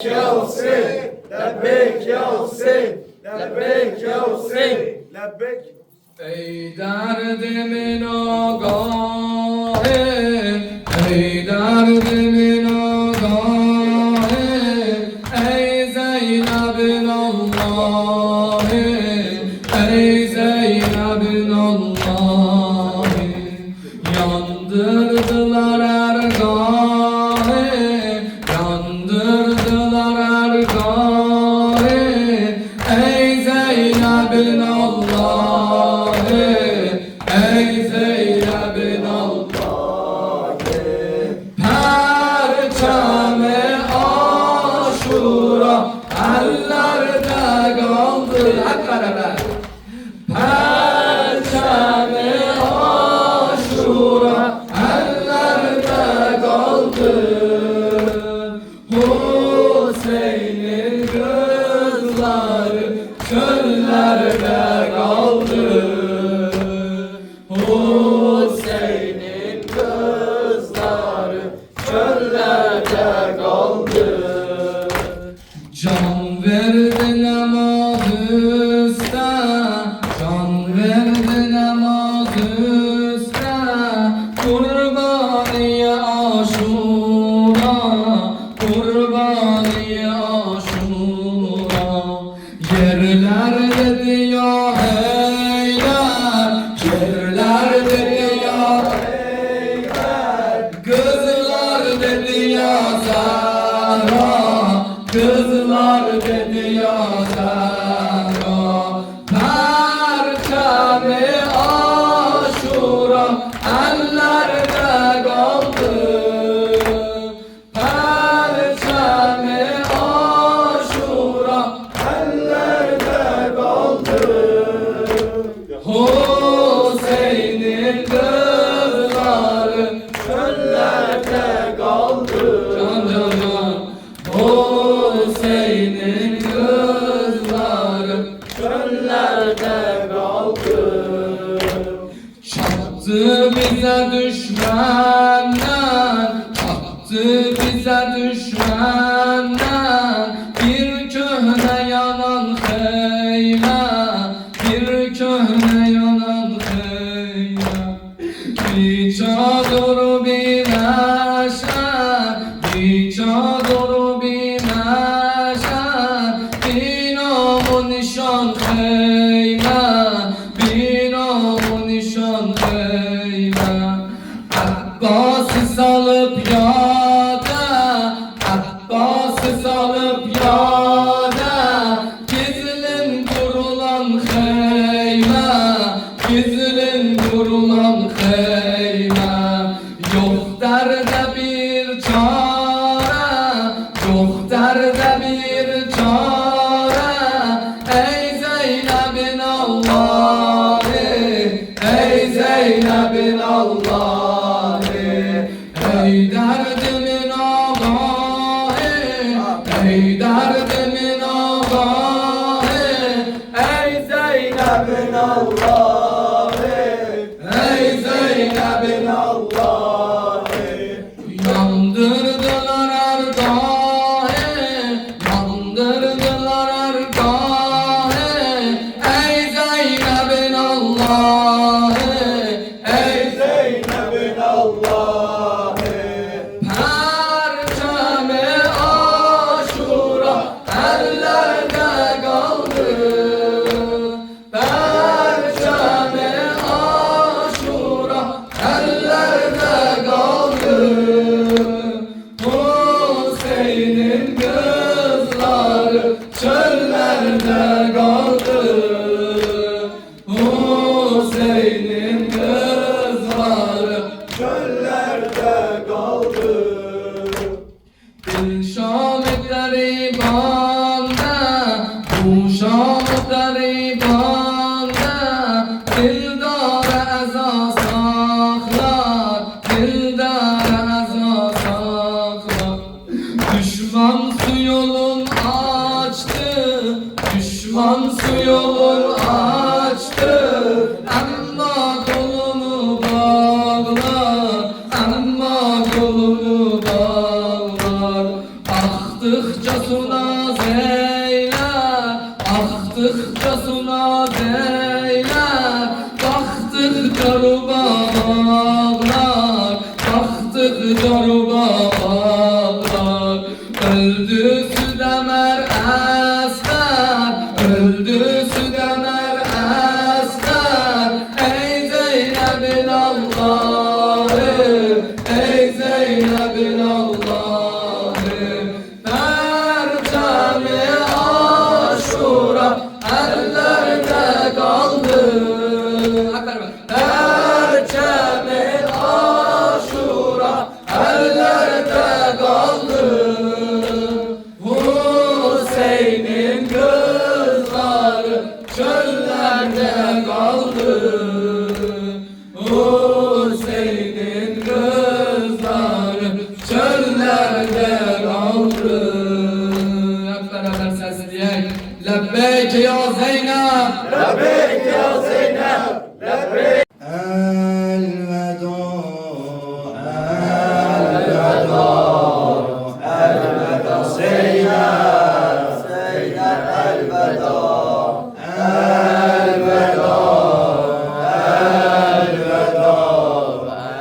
Ya Hüseyin, lebbeyk ya Hüseyin, lebbeyk ya Hüseyin, lebbeyk. Ey derdimin agahı, ey derdimin agahı, ey Zeynep'in Allah'ı, ey Zeynep'in Allah'ı, yandırdılar ergahı, yandırdılar ergahı, ey Zeynep'in Allah'ı, ey Zeynep'in Allah'ı, perçemi Aşura ellerde kaldı. Hep beraber. Perçemi Aşura ellerde kaldı. Hüseyin'in kızları çöllerde kaldı. Hüseyin'in kızları çöllerde kaldı. Can verdi namaz üste, can verdi namaz üste, kurbaniye Aşura, kurbaniye Aşura. Yerler dedi ya heyler, yerler dedi ya heyler, kızlar dedi ya Zahra, kızlar dedi ya Zahra. Perçemi Aşura ellerde kaldı. Perçemi Aşura ellerde kaldı. Hüseyin'in kızları çöllerde kaldı. Can can can. Hüseyin'in kızları çöllerde kaldı. Çattı bize düşmanlar, çattı bize düşmanlar, bir köhne yanan heyme, bir köhne yanan heyme. Bir çadır bir meşer, bir çadır bir meşer, bir namı nişan heyme, bir namı nişan heyme. Abbas'ı salıp yada, Abbas'ı salıp yada, gizlin kurulan heyme, gizlin kurulan heyme. Yok derde bir çare, yok derde bir çare, ey Zeynep'in Allah'ı, ey Zeynep'in Allah'ı, ey derdimin ağahı, ey derdimin ağahı, ey Zeynep'in Allah'ı, ey Zeynep'in Allah'ı. Yandırdılar ergahı, yandırdılar ergahı, ey Zeynep'in Allah'ı, ey Zeynep'in Allah'ı, perçemi Aşura ellerde kaldı. Perçemi Aşura ellerde kaldı. Hüseyin'in kızları çöllerde kaldı. Hüseyin'in kızları çöllerde kaldı. Şam-ı garibanda, bu Şam-ı garibanda, dildara eza saklar, dildara eza saklar. Düşman su yolun açtı, düşman su yolun açtı, ama kolunu bağlar, ama kolunu bağlar. Aktıkça su suna zeyler, aktıkça suna zeyler, baktıkça ruba bağlar, baktıkça ruba bağlar. Öldü Südemer Esmer, öldü Südemer Esmer. Ey Zeynep'in Allah'ı, ey Zeynep'in Allah'ı. Perçemi Aşura ellerde kaldı. Perçemi Aşura ellerde kaldı. Hüseyin'in kızları çöllerde kaldı. Hüseyin'in kızları çöllerde kaldı. Hep beraber sesleyelim. Lebbeyk ya Zeynep, Lebbeyk ya Zeynep, lebbeyk. Elveda, Elveda Zeynep, Zeynep elveda. Elveda, elveda,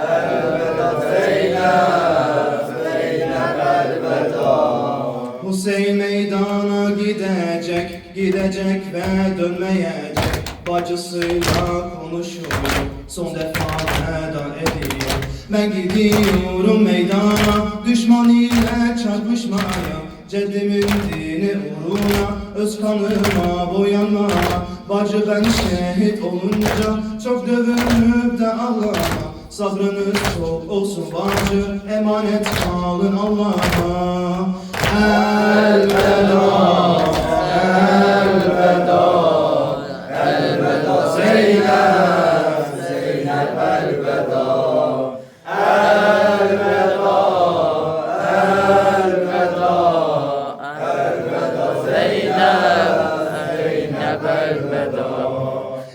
elveda Zeynep, Zeynep elveda. Hüseyin meydana gidecek, gidecek ve dönmeyecek. Bacısıyla konuşuyor, son defa veda ediyor. Ben gidiyorum meydana, düşman ile çarpışmaya. Ceddimin dini uğruna, öz kanıma boyanmaya. Bacı ben şehit olunca, çok dövünüp de ağlama. Sabrınız çok olsun bacı, emanet kalın Allah'a. Elveda, elveda, Elveda Zeynep, Zeynep elveda. Elveda, elveda, elveda Zeynep, Zeynep elveda.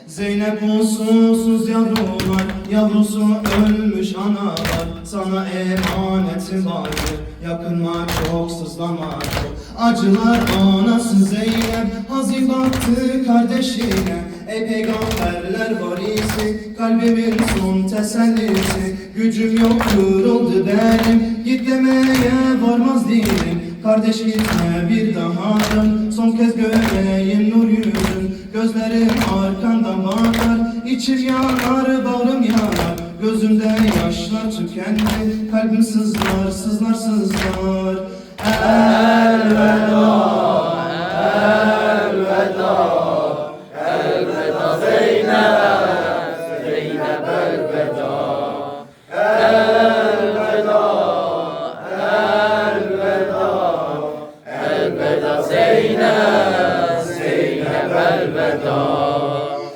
Zeynep usulsüz yavrular, yavrusu ölmüş analar. Sana emanetim vardır, yakınma çok, sızlama çok. Acılar anası Zeynep, hazin baktı kardeşine. Ey peygamberler varisi, kalbimin son tesellisi. Gücüm yok, kırıldı benim, git demeye varmaz dilim. Kardeş gitme bir daha dön, son kez göreyim nur yüzün. Gözlerim arkandan bakar, içim yanar, bağrım yanar. Gözümde yaşlar tükendi, kalbim sızlar, sızlar, sızlar. Elveda, Elveda, elveda Zeynep, Zeynep elveda. Elveda, elveda, elveda Zeynep, Zeynep elveda.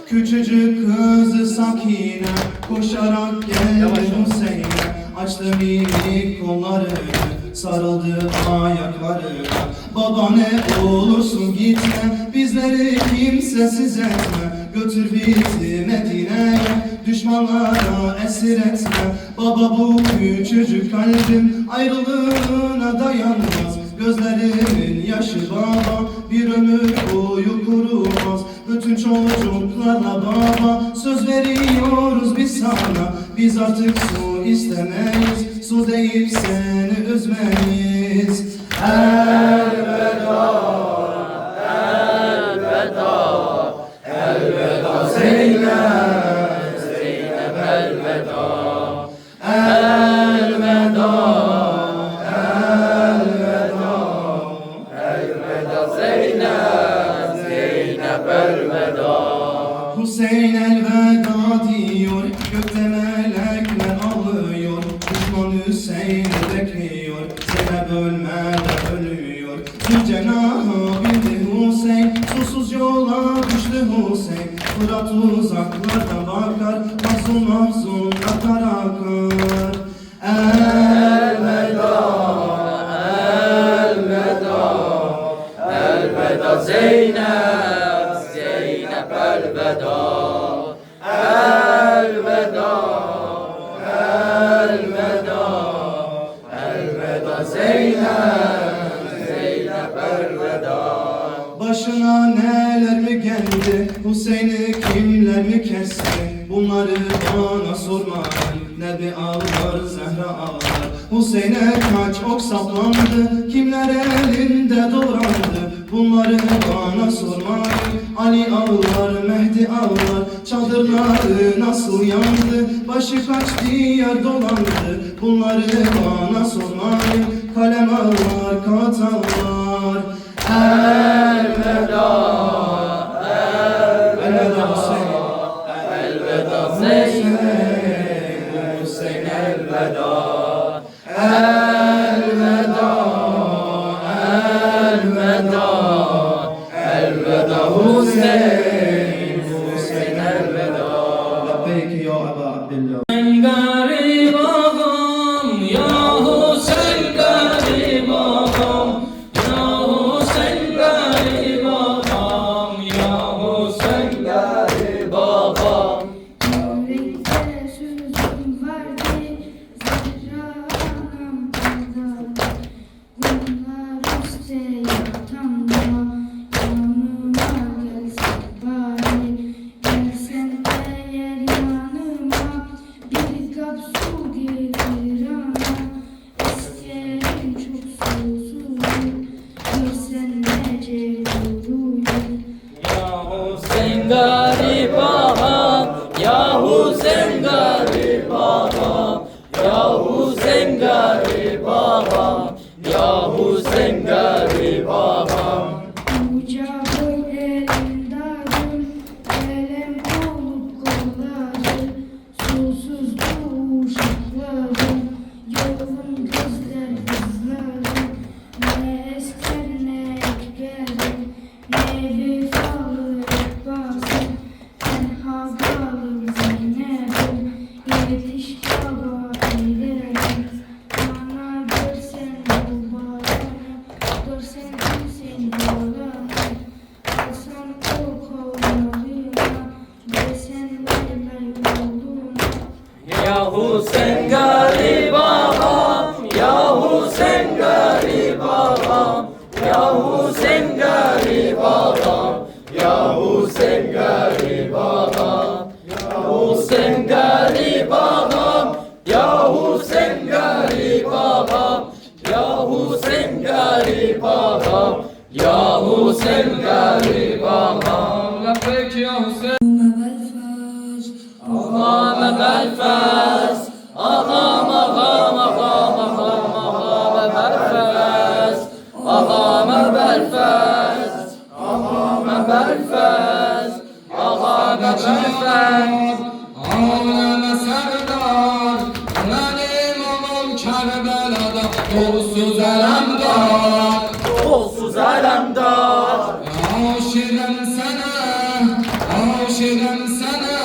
küçücük kızı Sakine koşarak geldi Hüseyin'e. Açtı minik kollarını, sarıldı ayaklarına. Baba ne olursun gitme, bizleri kimsesiz etme. Götür bizi Medine'ye, düşmanlara esir etme. Baba bu küçücük kalbim ayrılığına dayanmaz. Gözlerimin yaşı baba bir ömür boyu kurumaz. Bütün çocuklarla baba söz veriyoruz biz sana. Biz artık su istemeyiz, su değil seni üzmeyiz. Elveda, Elveda, elveda Zeynep, Zeynep elveda. Elveda, elveda, elveda Zeynep, Zeynep elveda. Hüseyin elveda diyor, gökte melekler ağlıyor. Düşman Hüseyin'i bekliyor, Zeynep ölmeden ölüyor. Zülcenaha bindi Hüseyin, susuz yola düştü Hüseyin. Fırat uzaklardan bakar, mahzun mahzun akar akar. Elveda, elveda, elveda Zeynep, Zeynep elveda. Elveda, elveda, elveda Zeynep, Zeynep elveda. Başına neler mi geldi, Hüseyin'i kimler mi kesti? Bunları bana sormayın, Nebi ağlar, Zehra ağlar. Hüseyin'e kaç ok saplandı, kimler elinde doğrandı? Bunları bana sormayın, Ali ağlar, Mehdi ağlar. Çadırları nasıl yandı, başı kaç diyar dolandı? Bunları bana sormayın, kalem ağlar, kağıt ağlar. Elveda, Elveda Hüseyin, elveda Hüseyin, Hüseyin elveda, elveda, elveda, elveda Hüseyin, Hüseyin elveda. Lebbeyk ya Eba Abdillah. Garip ağam, ya Hüseyin garip ağam, ya Hüseyin garip ağam, ya Hüseyin garip ağam. Yürekte sözüm vardı, Zehra anam kızardı. Bunlar üstte yatağımda, yanıma gelsin bari. Gelsen eğer yanıma, bir kap su getir ana. İsterim çok susuz, görsen nece duruyum. Ya Hüseyin garip ağam, ya Hüseyin garip ağam, ya Hüseyin garip ağam, ya Hüseyin garip ağam. Ucağın elindadır, elem olup kolları, susuz bu uşakları, yolun gözler kızları, ne esker ne ekber, ne vefalı ekbası, tenha kalır Zeynep'im, yetiş baba eylerim, bana görsen bu bağını, görsen kimsin bağını, alsan o kollarına, desen vermem yoluna. Ya Hüseyin garip ağam, ya Hüseyin garip ağam, ya Hüseyin garip ağam, ya Hüseyin garip ağam, ya Hüseyin garip ağam, ya Hüseyin garip ağam, ya Hüseyin garip ağam, ya Hüseyin garip ağam. Lebbeyk ya Hüseyin. Ağam Belfaz, ağam ağam ağam ağam ağam Belfaz, ağam Belfaz, ağam Belfaz, ağam Belfaz. Ağlama serdar, benim oğlum Kerbela'da kolsuz elemdar. Kolsuz alemdar, Aşığım sana, aşığım sana,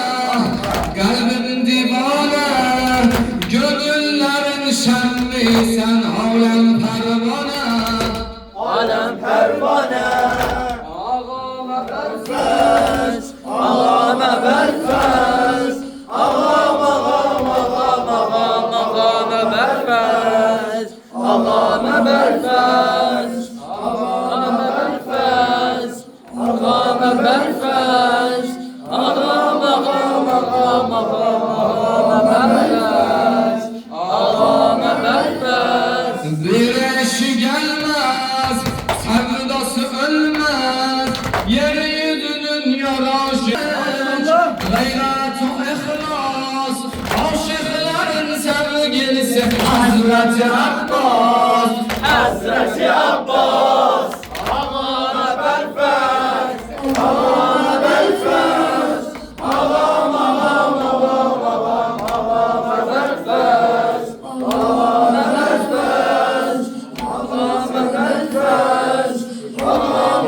kalbim divane, gönüllerin şenli sen alem pervane. alem pervane. Ağam Belfaz, ağam Belfaz, ağam ağam ağam ağam ağam Belfaz, ağam Belfaz, ağam Belfaz, ağam Belfaz, ağam ağam ağam ağam Belfaz, ağam Belfaz. Bir eşi gelmez, sevdası ölmez, yeryüzünün yaraşı. Gayret-u ihlas, aşıkların sevgilisi Hazreti Abbas. Hazreti Abbas, ağam Belfaz, ağam Belfaz, ağam ağam ağam ağam ağam Belfaz, ağam Belfaz, ağam Belfaz, ağam Belfaz, ağam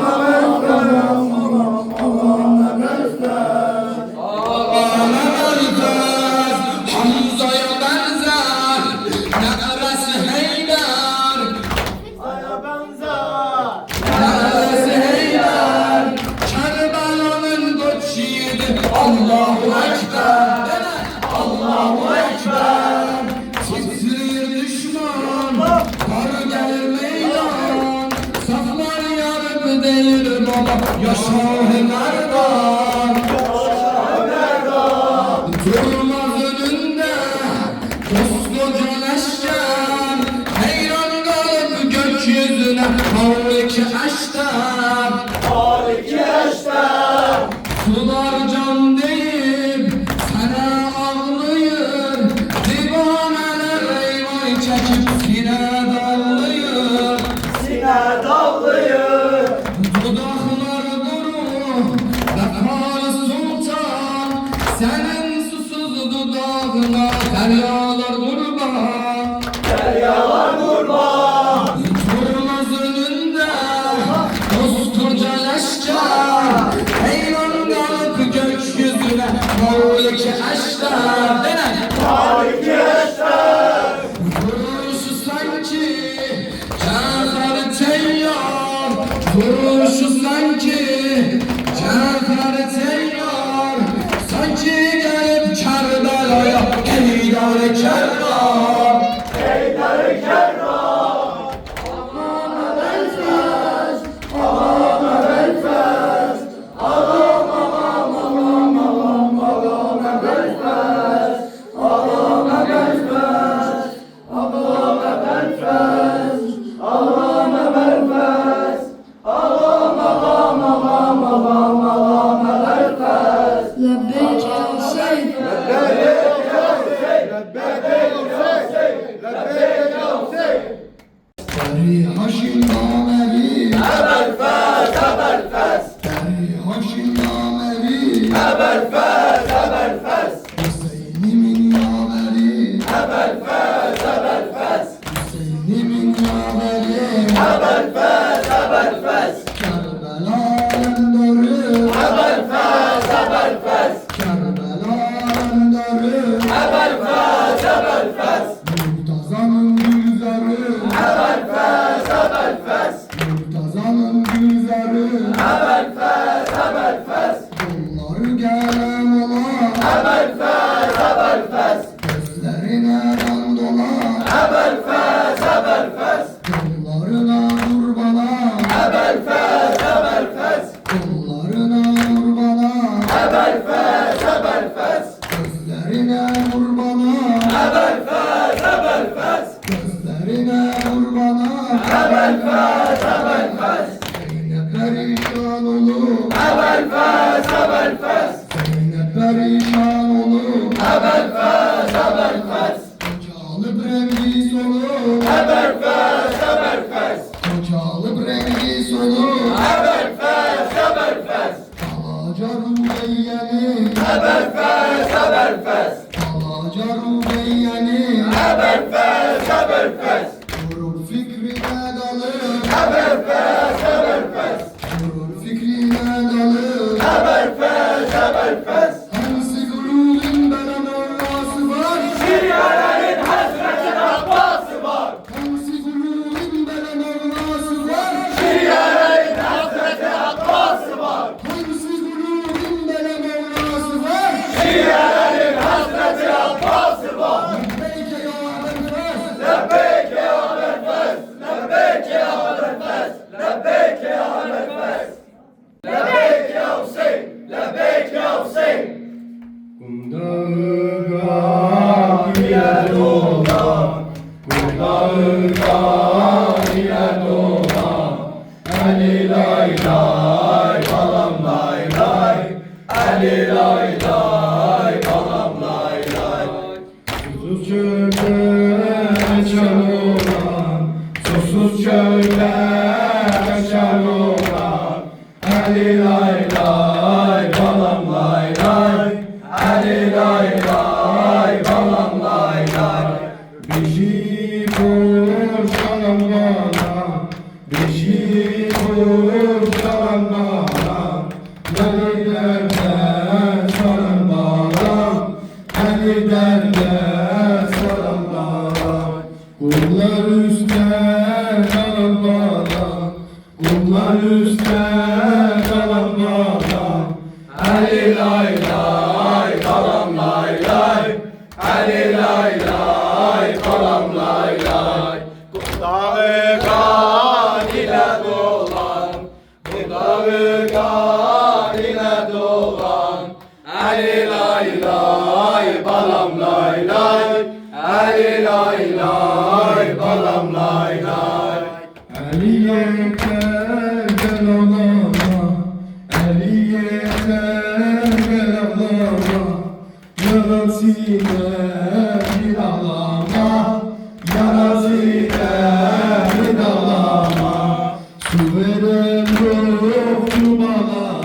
Belfaz. Ağlama Belfaz, Hamza'ya benzer, neresi Heydar. Aya benzer, Galip değil baba Yaşar Merdan Durmaz önünde koskoca leşker Heyran kalıp gökyüzüne Havliki eşter Sular can deyip sana ağlayır Divaneler eyvay çekip sine dağlayır Dudaklar duru Vefal sultan Senin susuz dudağına deryalar kurban Durmaz önünde koskoca leşker Heyran kalıp gökyüzüne Mevliki eşler Vuruşu sanki Cafer Teyyar Vuruşu sanki Cafer Teyyar Sanki gelip Kerbela'ya Heydar Kerrar لبيك يا حسين Deri haşin nameri Deri haşin nameri Hüseyin'imin yaveri Hüseyin'imin yaveri Kerbela'nın darı Kerbela'nın darı Murtaza'nın gülzarı Murtaza'nın gülzarı Yolları gelen olan Gözlerine kan dolan Yollarına kurbana Yollarına kurbana Gözlerine kurbana Gözlerine kurbana Zeynep perişan olur Zeynep perişan olur Kocalı rengi solur Kocalı rengi solur Alaca Rubeyye'ni Alaca Rubeyye'ni Vurur fikrine dalır Vurur fikrine dalır Hansı gururun bana mevlası var Hansı gururun bana mevlası var Hansı gururun bana mevlası var Lebbeyke ya Susuz çölde kaçan olan Susuz çölde kaçan olan Ali lay lay balam lay lay Ali lay lay balam lay lay Beşi kurşanım bana Beşi kurşanım bana Beni derde sarın bana Beni derde sarın bana Kullar üstte kalan bana Kullar üstte kalan bana Ali lay lay kalan lay lay Ali lay lay kalan lay lay Dağı kan ile dolan Dağı kaline doğan Ali lay lay balam lay lay Ali lay lay balam lay lay Ali yeter gel ağlama, Ali yeter gel ağlama, yarasıyla bir ağlama, yarasıyla bir ağlama. Su veren yoktu balama,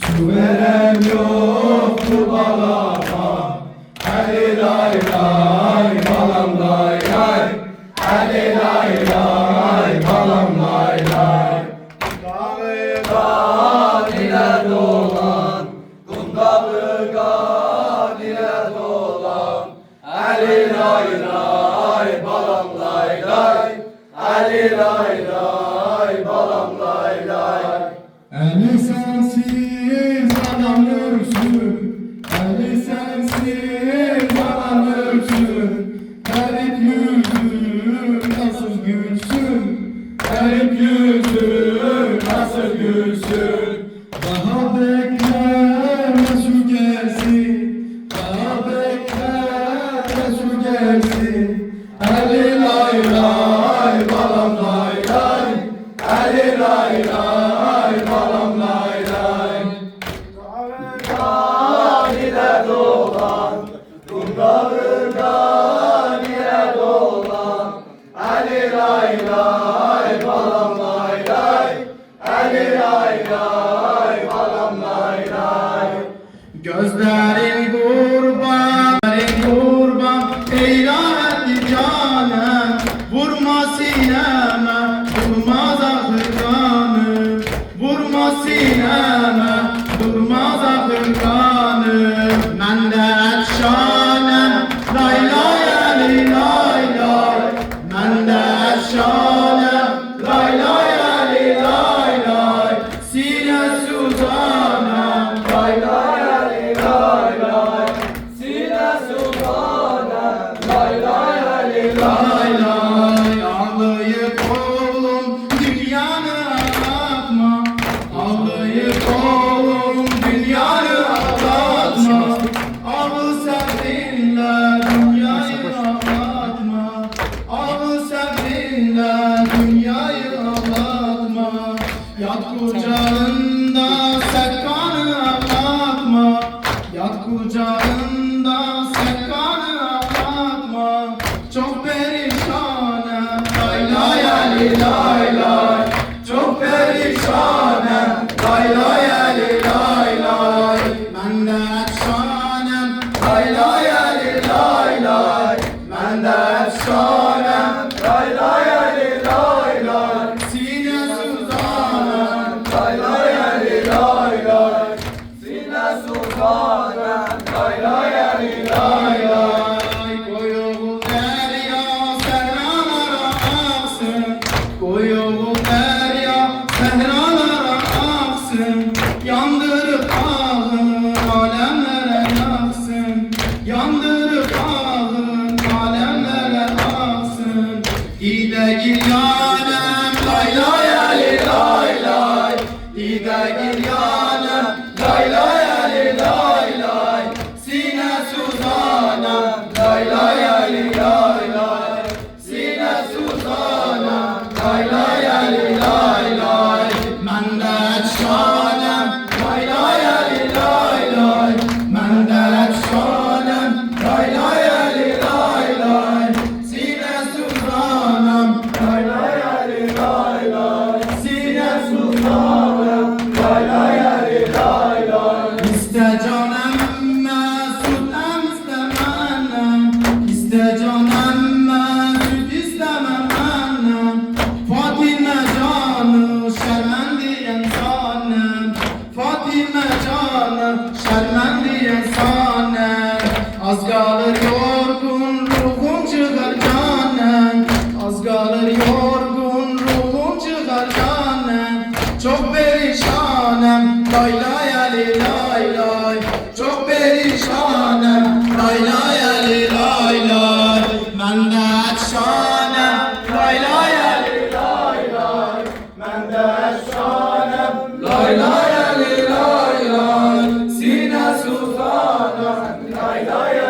su veren yoktu balama. Ali lay lay balam lay lay Ali lay lay balam lay lay Dağı kaline doğan Kundağı kaline doğan Ali lay lay balam lay lay Ali lay lay balam lay lay Ali sensiz adam ölsün, Ali sensiz adam ölsün. Garip yüzün nasıl gülsün, garip yüzün nasıl gülsün. Daha bekler Resul gelsin, daha bekler Resul gelsin. Ali lay lay balam lay lay, Ali lay lay balam lay lay. Kaline doğan Kundağı kaline doğan Ali lay lay balam lay lay Ali lay lay balam lay lay Gözlerin kurban, eylendi canım. Vurma sineme, durmaz ahır kanım. Vurma sineme, durmaz ahır kanım. Ben de efşanem, lay lay ali lay lay. Ben de efşanem, lay lay ali lay lay. Sine suzanem, Lay lay Ali lay lay Sine sultanem Lay lay Ali lay lay lay. Ağlayıp oğlum dünyanı ağlatma. Ağlayıp oğlum dünyanı ağlatma. Ağlı sevdinle dünyayı ağlatma. Ağlı sevdinle dünyayı ağlatma. Yat kucağında sekkanı ağlatma. Yat kucağında sekkanı ağlatma. Çok perişanem, lay lay ali lay lay. Çok perişanem, lay lay ali lay lay. Ben de efsanem, lay lay ali lay lay. Ben de efsanem, Lay lay Ali lay lay sine suzanem. Lay lay Ali lay lay Sine sultanem Lay lay Ali lay lay Koyul derya sehralara aksın. Koyul derya sehralara aksın. Yandırıp ahın alemlere yaksın. Yandırıp ahın alemlere aksın. İde gir yanem, lay lay ali lay lay. İde gir yanem, lay lay ali lay lay. Sine suzanem, lay lay ali lay lay. Sine suzanem, lay lay ali lay lay. Ben de efsanem, lay lay ali lay lay. Ben de efsanem, lay lay ali lay lay. Sine suzanem, Lay lay Ali lay lay sine suzanem. Lay lay Ali lay lay İste canım mesut istemem. İste canım mesut istemem annem. Fatime canı şermendiyen sanem. Fatime canı şermendiyen sanem. Az kalır yorgun ruhum çıkar canem. Az kalır yorgun ruhum çıkar canem. Çok perişanem, lay lay ali lay lay. Çok perişanem, lay lay ali lay lay. Ben de efsanem, lay lay ali lay lay. Ben de efsanem. Lay lay Ali lay lay Sine Sultanım Lay lay